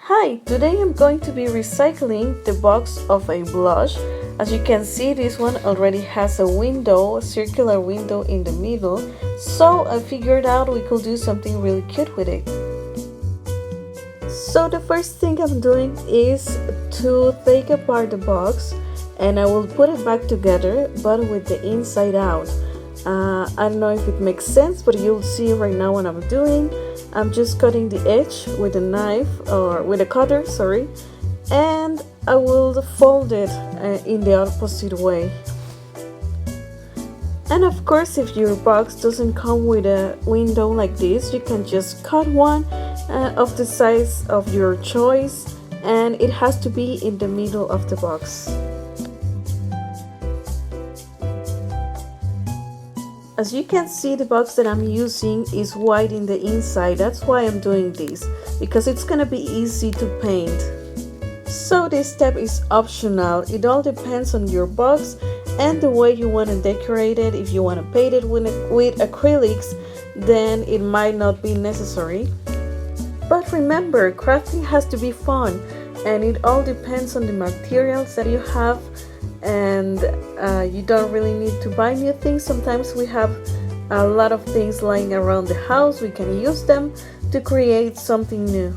Hi, today I'm going to be recycling the box of a blush. As you can see, this one already has a window, a circular window in the middle, so I figured out we could do something really cute with it. So the first thing I'm doing is to take apart the box and I will put it back together, but with the inside out. I don't know if it makes sense, but you'll see right now what I'm doing. I'm just cutting the edge with a knife or with a cutter, sorry, and I will fold it in the opposite way. And of course, if your box doesn't come with a window like this, you can just cut one of the size of your choice, and it has to be in the middle of the box. As you can see, the box that I'm using is white in the inside. That's why I'm doing this, because it's gonna be easy to paint. So this step is optional. It all depends on your box and the way you want to decorate it. If you want to paint it with acrylics, then it might not be necessary. But remember, crafting has to be fun, and it all depends on the materials that you have. And you don't really need to buy new things. Sometimes we have a lot of things lying around the house. We can use them to create something new.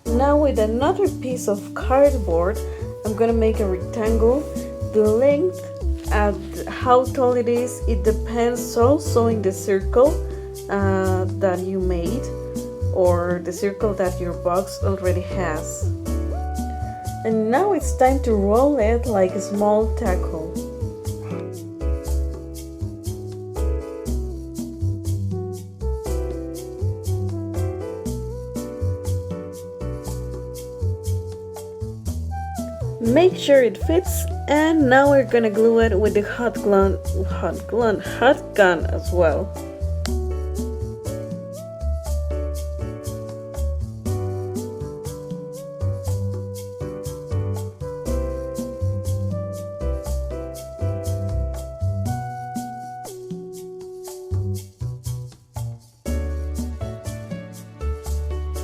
Now with another piece of cardboard, I'm gonna make a rectangle. The length and how tall it is, it depends also in the circle that you made or the circle that your box already has. And now it's time to roll it like a small taco. Make sure it fits, and now we're gonna glue it with the hot gun as well.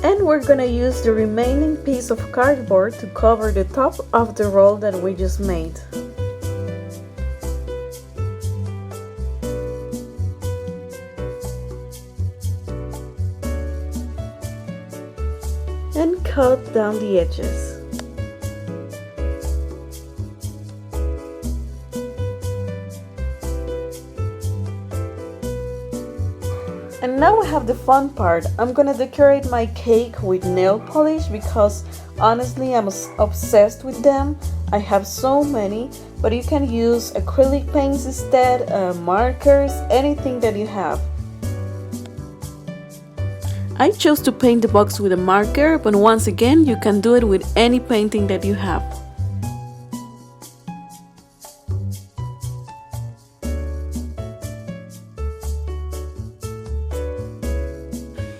And we're gonna use the remaining piece of cardboard to cover the top of the roll that we just made. And cut down the edges. And now we have the fun part. I'm gonna decorate my cake with nail polish because honestly I'm obsessed with them. I have so many, but you can use acrylic paints instead, markers, anything that you have. I chose to paint the box with a marker, but once again you can do it with any painting that you have.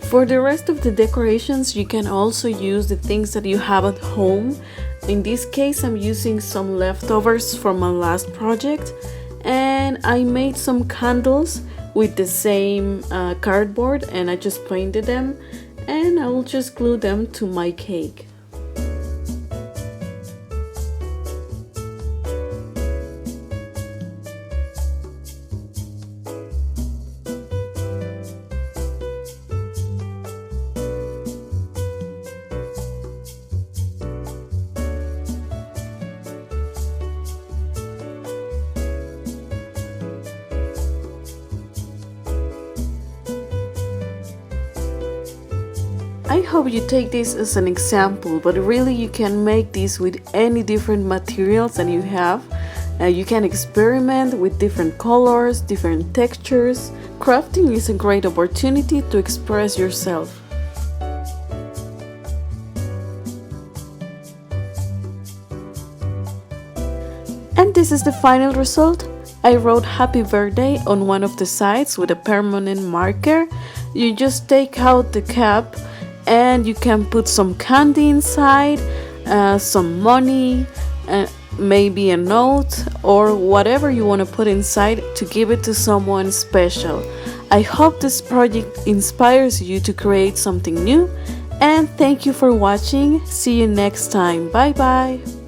For the rest of the decorations, you can also use the things that you have at home. In this case, I'm using some leftovers from my last project, and I made some candles with the same cardboard, and I just painted them, and I will just glue them to my cake. I hope you take this as an example, but really you can make this with any different materials that you have. You can experiment with different colors, different textures. Crafting is a great opportunity to express yourself. And this is the final result. I wrote happy birthday on one of the sides with a permanent marker. You just take out the cap and you can put some candy inside, some money, maybe a note, or whatever you want to put inside to give it to someone special. I hope this project inspires you to create something new, and thank you for watching. See you next time. Bye bye.